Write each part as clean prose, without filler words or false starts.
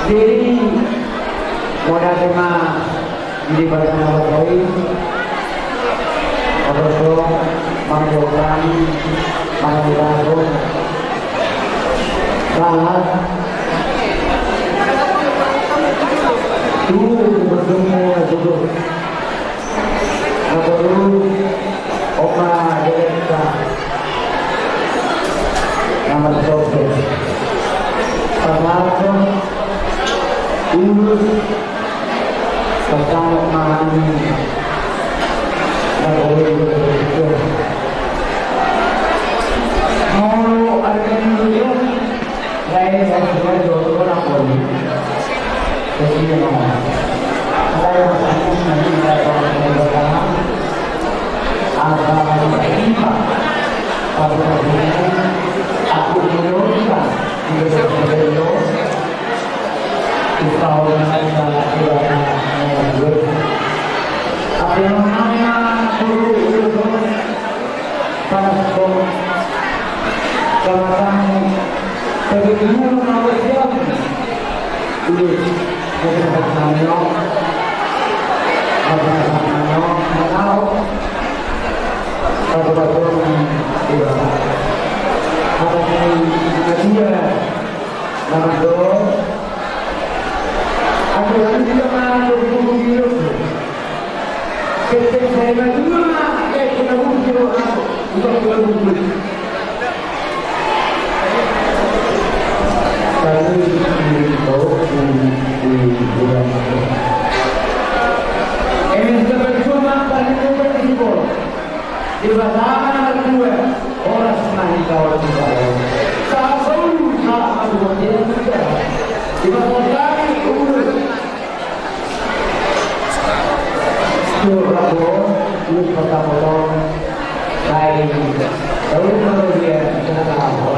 Jadi modal tema di bersama Jokowi, Obrol, Manjokan, Manjokan, Salah, bertemu duduk, Nabaru, Oka, Delta, nama Jokowi, Salah, Urus bersama memahami dan boleh berpikir. Mau ada yang dulu, saya sudah dulu orang boleh. Jadi memang saya masih nanti akan bersama agama lima. Pada hari ini aku menurutkan video kita orang apa yang namanya guru pada sekolah kalau begitu menawar ini kita namanya apa namanya menau pada apa ini dia nama aku yang tidak mau hidup. Ketika saya berdua, kita hidup aku untuk berbuat. Kali ini di bulan ini bersama pada berkumpul di bersama berdua orang senang kawal kita. Satu saat berjaya di bersama Prabowo ini potong lain lalu kalau dia kita tahu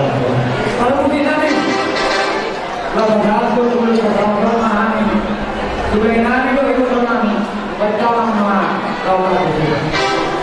kalau kita nih kalau satu dulu potong mahal sebenarnya itu ikut teman berjalan mahal kalau jadi ibu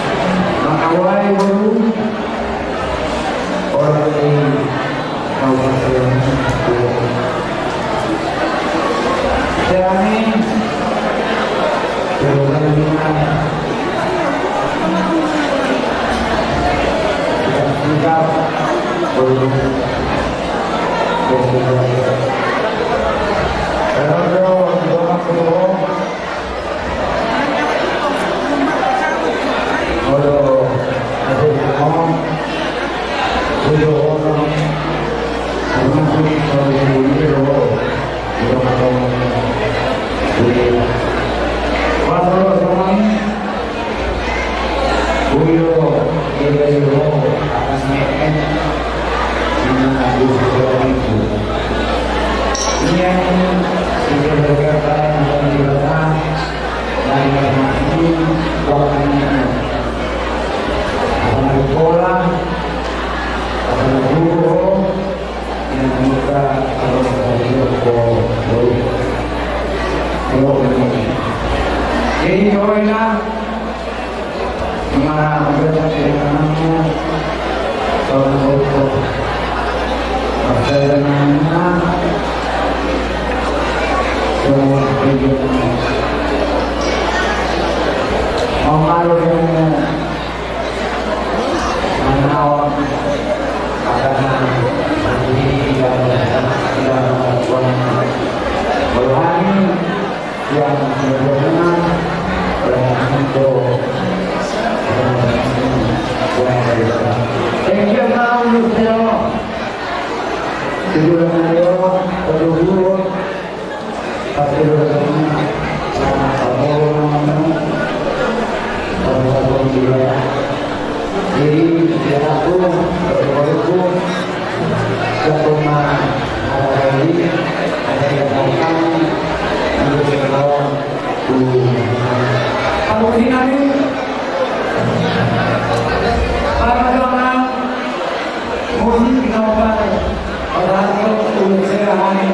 baru Kawai Baru orang di Kabupaten Serani Jawa Sikap Baru jadi cobalah mana berjalannya untuk perjalanannya semua kegiatan mengalunya menawar karena ini yang berani yang berkenan untuk yang tahu Lucio tidur Mario berdua pasti bersama sama kamu juga jadi dia aku berkumpul ke rumah ada lagi ada yang datang untuk kawan kamu ini nanti para musik kenapa orang itu usaha berani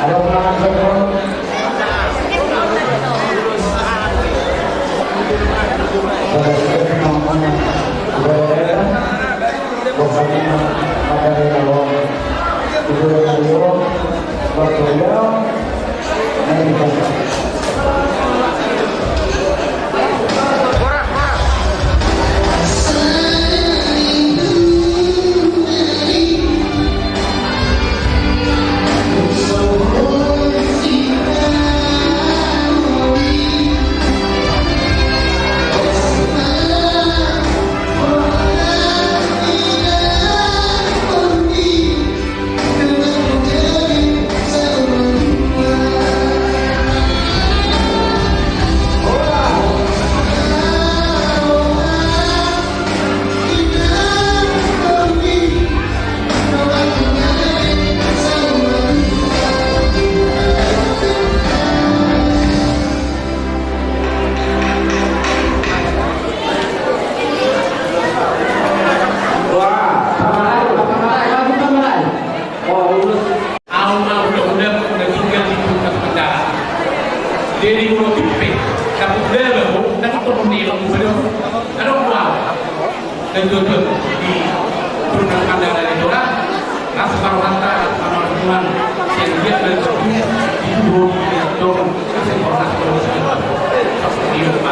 ada ulangan betul.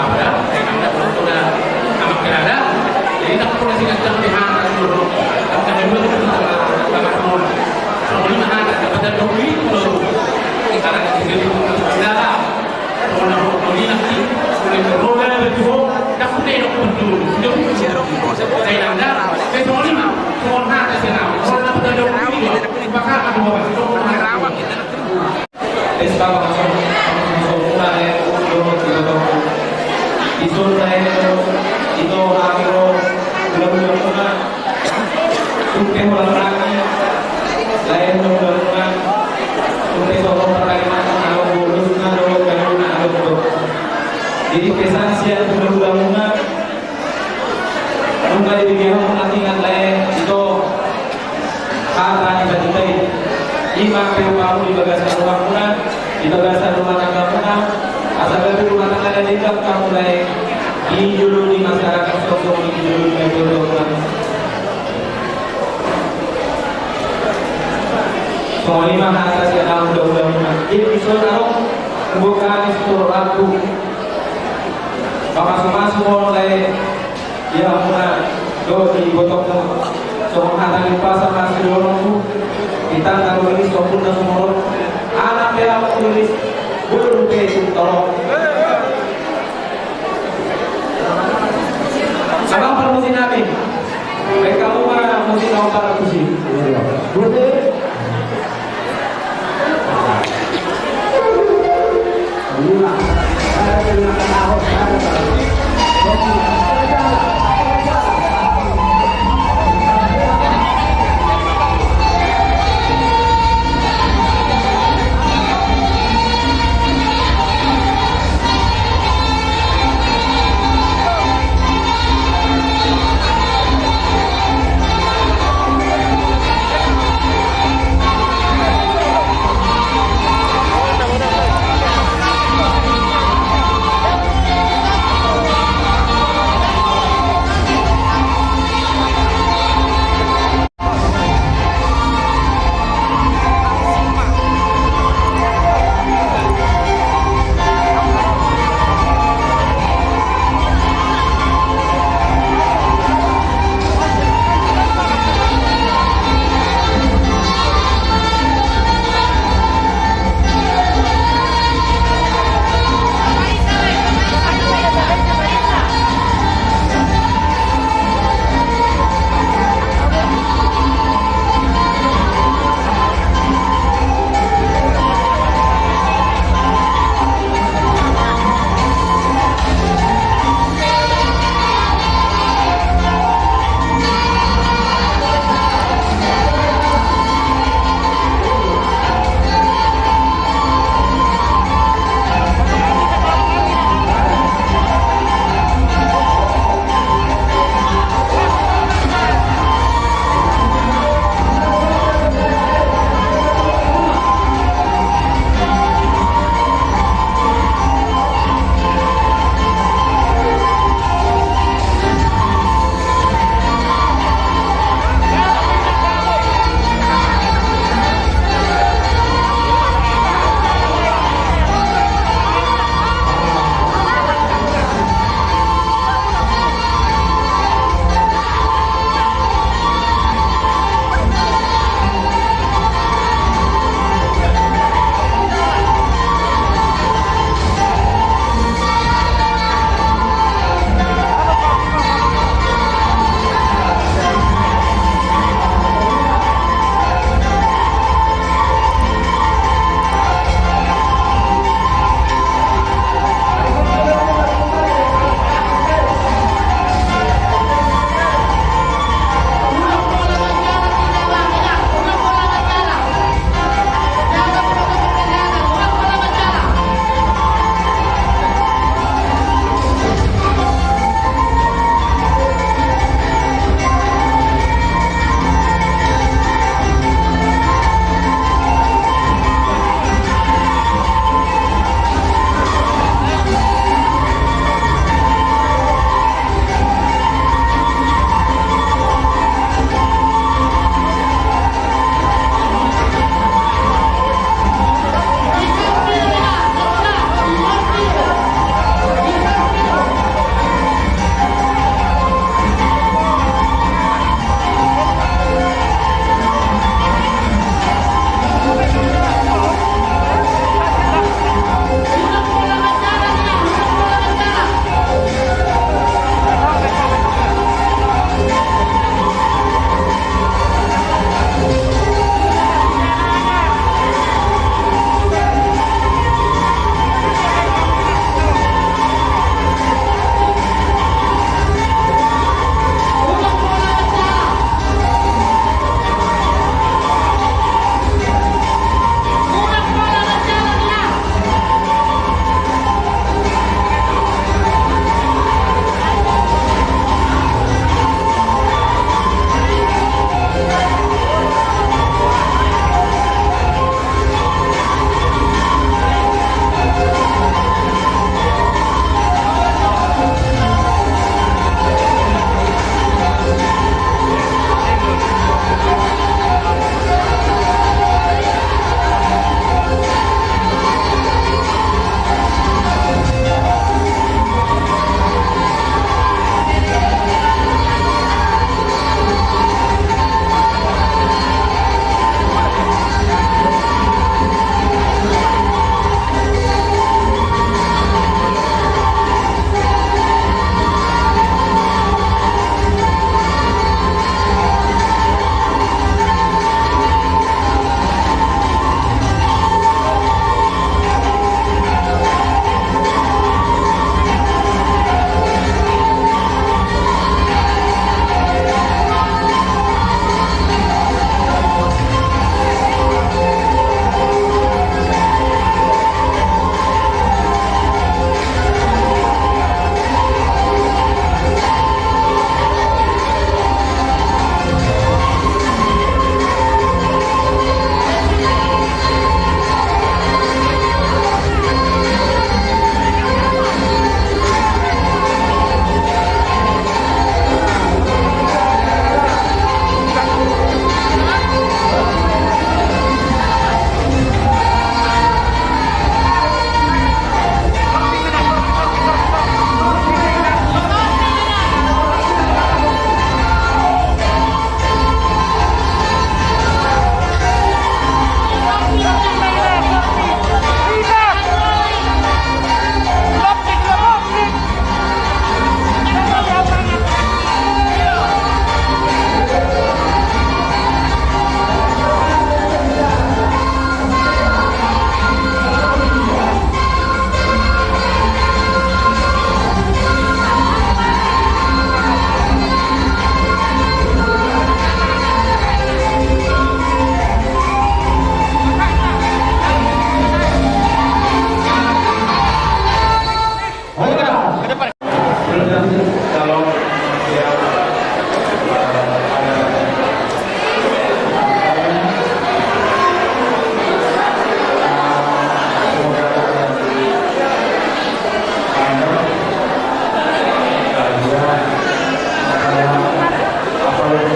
ada, saya anda belum sudah nama kerada, jadi tak perlu sih kita lihat dulu. Kita dulu sama semua. Kalau ini mana ada pada dobi kalau kita ada di sini kita kalau ini nanti boleh berolah betul, tak boleh nak betul. Saya anda, saya semua lima, semua ada sana. Kalau nak pada dobi ini, maka ada bawa itu rawat. Estaba una de Israel itu akhiru belum suke lagi lain belum suke solo perkalian kalau bonus nado kalau jadi kesan siap belum nunca dibigyan ng atingan lain itu kata kita lima perumahan di bagasan rumah muna di bagasan rumah tangga muna asal dari rumah tangga dan tidak kamu mulai dijulur di masyarakat sosok dijulur di masyarakat semua lima atas ke dalam undang-undang ini disuruh pembukaan disuruh laku sama semua mulai ya muna do di botok semua hata di pasar masih dorong kita tak tulis maupun semua anak yang tulis belum itu tolong abang permusin nabi baik kamu mana musim mau para musim boleh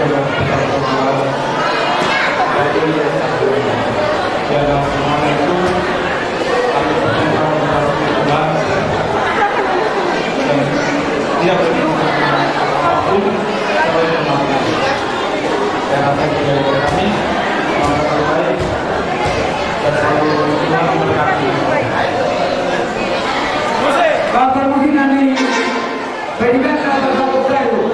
menjaga kita berdua. Jadi dalam semuanya itu kami berjuang dalam Tuhan dan tidak berjuang apapun selalu bermanfaat. Saya rasa dari kami semoga terbaik dan selalu Tuhan memberkati. Bapak Muhinani, berikan salah satu pelayu.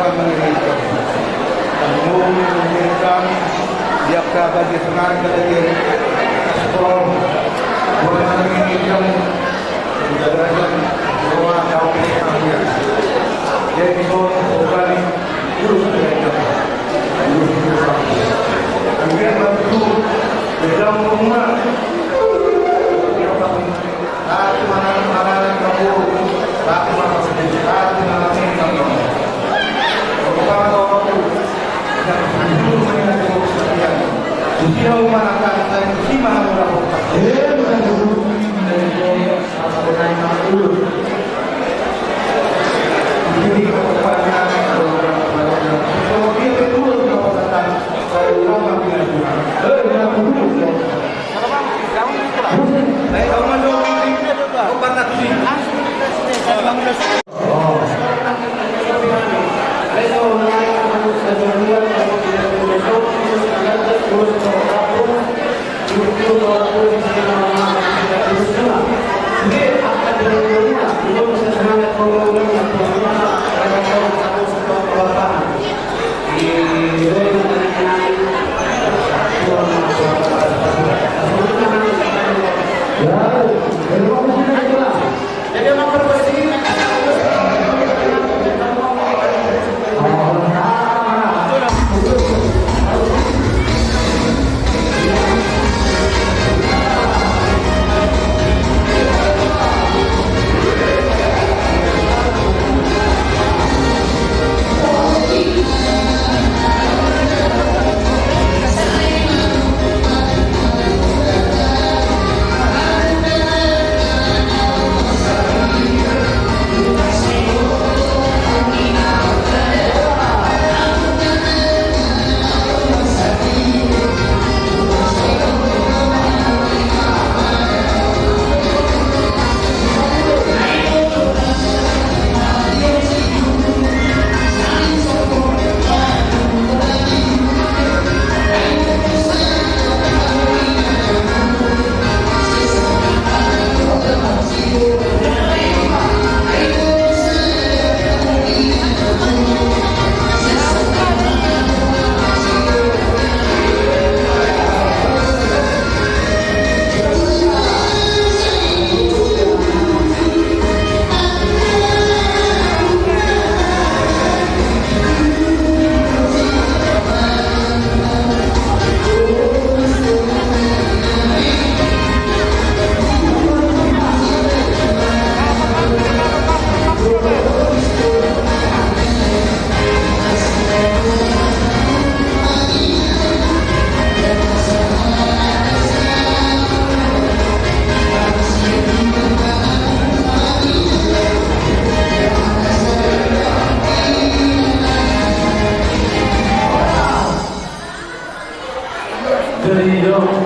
Tuhan mengirimkan. Kamu mengirimkan dia bagi senang kemudian sekolah boleh mengirimkan menjaga doa kau kalian. Jadi bukan terus mengirimkan. Kemudian bantu di dalam rumah. Saat mana kamu tak mana sedih, saat mana kamu. Usia umanakan saya mesti mahu bukan dulu dari apa namanya dulu. Jadi kedepannya kalau dia betul pendapatan dari orang bilang Tuhan. Jangan dulu. Saya tahu mana orang banget sih. Jadi dia mau